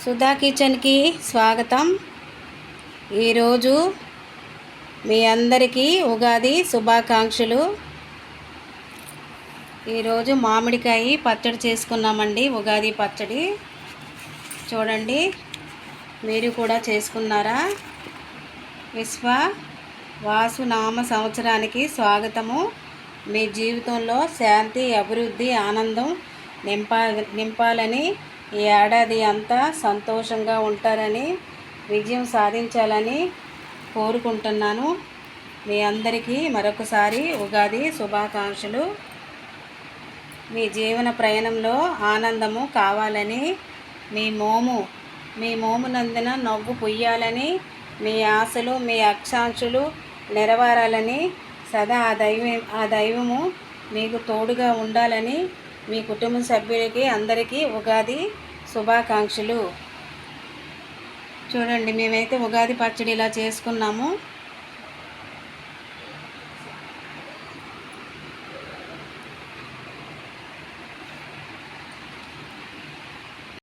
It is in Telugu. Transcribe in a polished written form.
సుధా కిచెన్కి స్వాగతం. ఈరోజు మీ అందరికీ ఉగాది శుభాకాంక్షలు. ఈరోజు మామిడికాయ పచ్చడి చేసుకున్నామండి. ఉగాది పచ్చడి చూడండి, మీరు కూడా చేసుకున్నారా? వాసునామ సంవత్సరానికి స్వాగతము. మీ జీవితంలో శాంతి, అభివృద్ధి, ఆనందం నింపాలని, ఈ ఏడాది అంతా సంతోషంగా ఉంటారని, విజయం సాధించాలని కోరుకుంటున్నాను. మీ అందరికీ మరొకసారి ఉగాది శుభాకాంక్షలు. మీ జీవన ప్రయాణంలో ఆనందము కావాలని, మీ మోమునందున నవ్వు పొయ్యాలని, మీ ఆశలు, మీ ఆకాంక్షలు నెరవేరాలని, సదా ఆ దైవము మీకు తోడుగా ఉండాలని మీ కుటుంబ సభ్యులకి అందరికీ ఉగాది శుభాకాంక్షలు. చూడండి, మేమైతే ఉగాది పచ్చడి ఇలా చేసుకున్నాము.